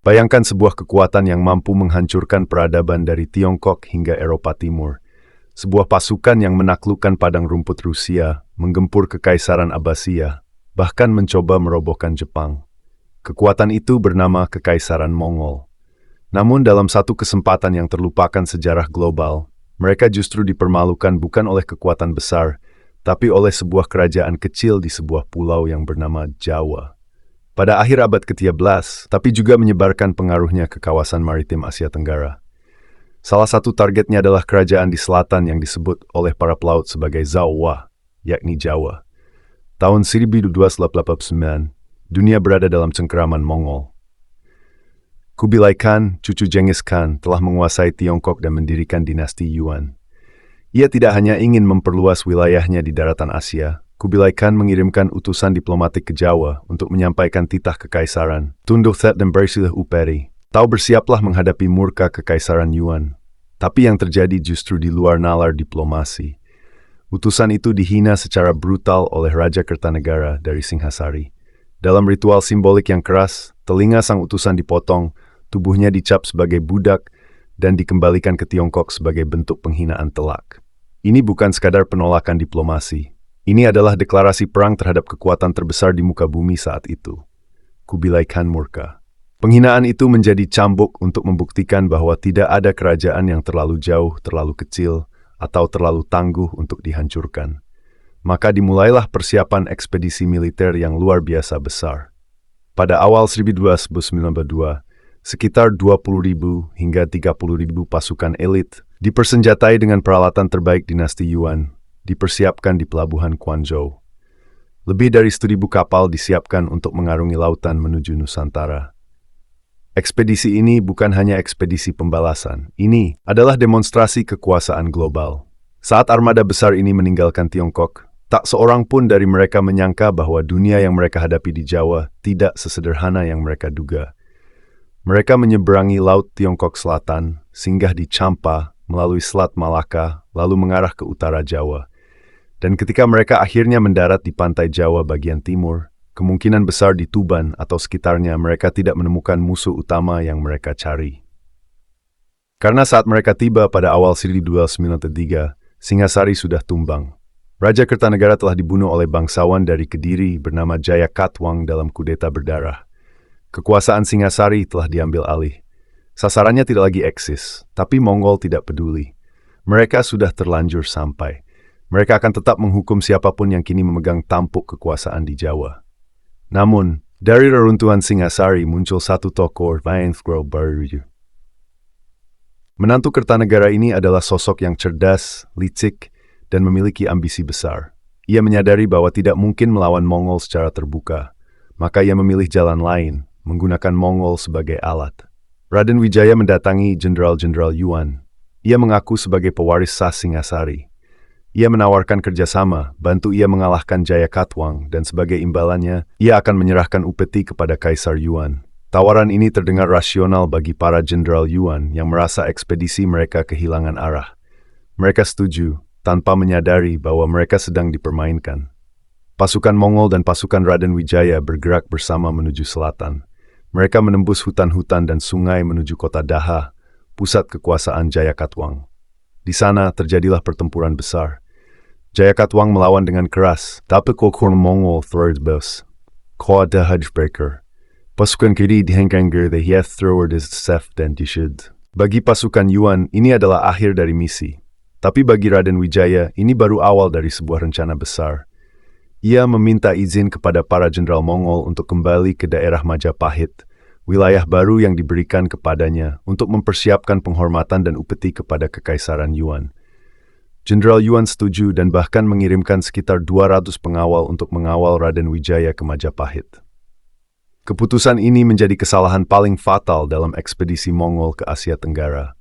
Bayangkan sebuah kekuatan yang mampu menghancurkan peradaban dari Tiongkok hingga Eropa Timur. Sebuah pasukan yang menaklukkan padang rumput Rusia, menggempur Kekaisaran Abbasiyah, bahkan mencoba merobohkan Jepang. Kekuatan itu bernama Kekaisaran Mongol. Namun dalam satu kesempatan yang terlupakan sejarah global, mereka justru dipermalukan bukan oleh kekuatan besar, tapi oleh sebuah kerajaan kecil di sebuah pulau yang bernama Jawa. Pada akhir abad ke-13, tapi juga menyebarkan pengaruhnya ke kawasan maritim Asia Tenggara. Salah satu targetnya adalah kerajaan di selatan yang disebut oleh para pelaut sebagai Zawa, yakni Jawa. Tahun 1289, dunia berada dalam cengkeraman Mongol. Kubilai Khan, cucu Genghis Khan, telah menguasai Tiongkok dan mendirikan dinasti Yuan. Ia tidak hanya ingin memperluas wilayahnya di daratan Asia, Kubilai Khan mengirimkan utusan diplomatik ke Jawa untuk menyampaikan titah kekaisaran. Tunduk Thet dan bersilah uperi. Tahu bersiaplah menghadapi murka kekaisaran Yuan. Tapi yang terjadi justru di luar nalar diplomasi. Utusan itu dihina secara brutal oleh Raja Kertanegara dari Singhasari. Dalam ritual simbolik yang keras, telinga sang utusan dipotong, tubuhnya dicap sebagai budak, dan dikembalikan ke Tiongkok sebagai bentuk penghinaan telak. Ini bukan sekadar penolakan diplomasi. Ini adalah deklarasi perang terhadap kekuatan terbesar di muka bumi saat itu. Kubilai Khan murka. Penghinaan itu menjadi cambuk untuk membuktikan bahwa tidak ada kerajaan yang terlalu jauh, terlalu kecil, atau terlalu tangguh untuk dihancurkan. Maka dimulailah persiapan ekspedisi militer yang luar biasa besar. Pada awal 1292, sekitar 20.000 hingga 30.000 pasukan elit dipersenjatai dengan peralatan terbaik dinasti Yuan, dipersiapkan di pelabuhan Quanzhou. Lebih dari 1.000 kapal disiapkan untuk mengarungi lautan menuju Nusantara. Ekspedisi ini bukan hanya ekspedisi pembalasan, ini adalah demonstrasi kekuasaan global. Saat armada besar ini meninggalkan Tiongkok, tak seorang pun dari mereka menyangka bahwa dunia yang mereka hadapi di Jawa tidak sesederhana yang mereka duga. Mereka menyeberangi Laut Tiongkok Selatan, singgah di Champa, melalui Selat Malaka, lalu mengarah ke utara Jawa. Dan ketika mereka akhirnya mendarat di pantai Jawa bagian timur, kemungkinan besar di Tuban atau sekitarnya mereka tidak menemukan musuh utama yang mereka cari. Karena saat mereka tiba pada awal 1293, Singhasari sudah tumbang. Raja Kertanegara telah dibunuh oleh bangsawan dari Kediri bernama Jayakatwang dalam kudeta berdarah. Kekuasaan Singhasari telah diambil alih. Sasarannya tidak lagi eksis, tapi Mongol tidak peduli. Mereka sudah terlanjur sampai. Mereka akan tetap menghukum siapapun yang kini memegang tampuk kekuasaan di Jawa. Namun, dari reruntuhan Singhasari muncul satu tokoh yang baru. Menantu Kertanegara ini adalah sosok yang cerdas, licik, dan memiliki ambisi besar. Ia menyadari bahwa tidak mungkin melawan Mongol secara terbuka, maka ia memilih jalan lain, menggunakan Mongol sebagai alat. Raden Wijaya mendatangi jenderal-jenderal Yuan. Ia mengaku sebagai pewaris sah Singhasari. Ia menawarkan kerjasama, bantu ia mengalahkan Jayakatwang, dan sebagai imbalannya, ia akan menyerahkan upeti kepada Kaisar Yuan. Tawaran ini terdengar rasional bagi para jenderal Yuan yang merasa ekspedisi mereka kehilangan arah. Mereka setuju, tanpa menyadari bahwa mereka sedang dipermainkan. Pasukan Mongol dan pasukan Raden Wijaya bergerak bersama menuju selatan. Mereka menembus hutan-hutan dan sungai menuju kota Daha, pusat kekuasaan Jayakatwang. Di sana terjadilah pertempuran besar. Jayakatwang melawan dengan keras, tapi kokor Mongol terbebas. Kota Hajbreaker. Pasukan kiri dihengkangger the Hieth Thrower des Sef dan Dishid. Bagi pasukan Yuan, ini adalah akhir dari misi. Tapi bagi Raden Wijaya, ini baru awal dari sebuah rencana besar. Ia meminta izin kepada para jenderal Mongol untuk kembali ke daerah Majapahit, wilayah baru yang diberikan kepadanya untuk mempersiapkan penghormatan dan upeti kepada Kekaisaran Yuan. Jenderal Yuan setuju dan bahkan mengirimkan sekitar 200 pengawal untuk mengawal Raden Wijaya ke Majapahit. Keputusan ini menjadi kesalahan paling fatal dalam ekspedisi Mongol ke Asia Tenggara.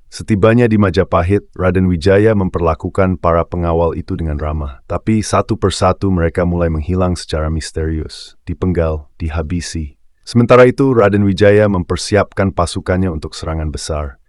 Setibanya di Majapahit, Raden Wijaya memperlakukan para pengawal itu dengan ramah, tapi satu persatu mereka mulai menghilang secara misterius, dipenggal, dihabisi. Sementara itu, Raden Wijaya mempersiapkan pasukannya untuk serangan besar.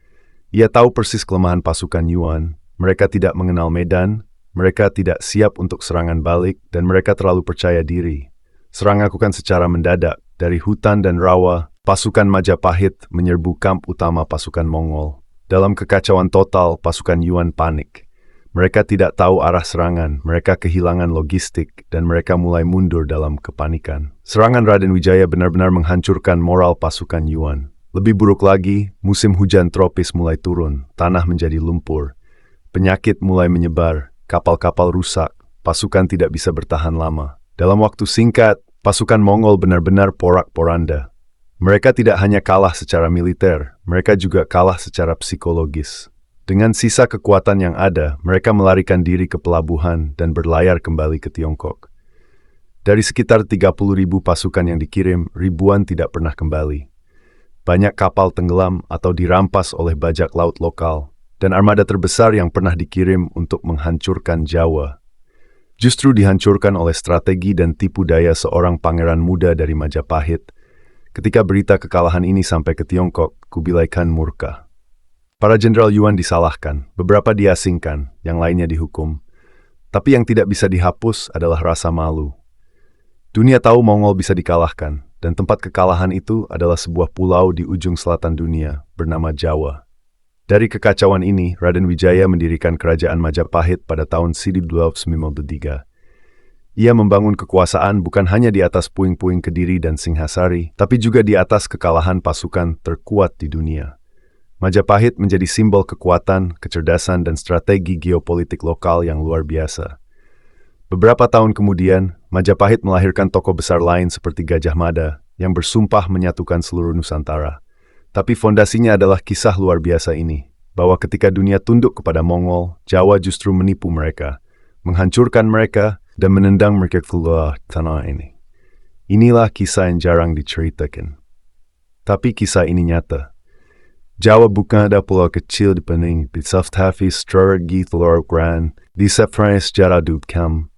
Ia tahu persis kelemahan pasukan Yuan. Mereka tidak mengenal medan, mereka tidak siap untuk serangan balik, dan mereka terlalu percaya diri. Serang lakukan secara mendadak, dari hutan dan rawa, Pasukan Majapahit menyerbu kamp utama pasukan Mongol. Dalam kekacauan total, pasukan Yuan panik. Mereka tidak tahu arah serangan, mereka kehilangan logistik, dan mereka mulai mundur dalam kepanikan. Serangan Raden Wijaya benar-benar menghancurkan moral pasukan Yuan. Lebih buruk lagi, musim hujan tropis mulai turun, tanah menjadi lumpur. Penyakit mulai menyebar, kapal-kapal rusak, pasukan tidak bisa bertahan lama. Dalam waktu singkat, pasukan Mongol benar-benar porak-poranda. Mereka tidak hanya kalah secara militer, mereka juga kalah secara psikologis. Dengan sisa kekuatan yang ada, mereka melarikan diri ke pelabuhan dan berlayar kembali ke Tiongkok. Dari sekitar 30.000 pasukan yang dikirim, ribuan tidak pernah kembali. Banyak kapal tenggelam atau dirampas oleh bajak laut lokal, dan armada terbesar yang pernah dikirim untuk menghancurkan Jawa justru dihancurkan oleh strategi dan tipu daya seorang pangeran muda dari Majapahit. Ketika berita kekalahan ini sampai ke Tiongkok, Kubilai Khan murka. Para jenderal Yuan disalahkan, beberapa diasingkan, yang lainnya dihukum. Tapi yang tidak bisa dihapus adalah rasa malu. Dunia tahu Mongol bisa dikalahkan, dan tempat kekalahan itu adalah sebuah pulau di ujung selatan dunia, bernama Jawa. Dari kekacauan ini, Raden Wijaya mendirikan kerajaan Majapahit pada tahun 1293. Ia membangun kekuasaan bukan hanya di atas puing-puing Kediri dan Singhasari, tapi juga di atas kekalahan pasukan terkuat di dunia. Majapahit menjadi simbol kekuatan, kecerdasan, dan strategi geopolitik lokal yang luar biasa. Beberapa tahun kemudian, Majapahit melahirkan tokoh besar lain seperti Gajah Mada, yang bersumpah menyatukan seluruh Nusantara. Tapi fondasinya adalah kisah luar biasa ini, bahwa ketika dunia tunduk kepada Mongol, Jawa justru menipu mereka, menghancurkan mereka, dan menendang mereka keluar tanah ini. Inilah kisah yang jarang diceritakan. Tapi kisah ini nyata. Jawa bukan ada pulau kecil di pening, di strategi telur grand, di sejarah dukam,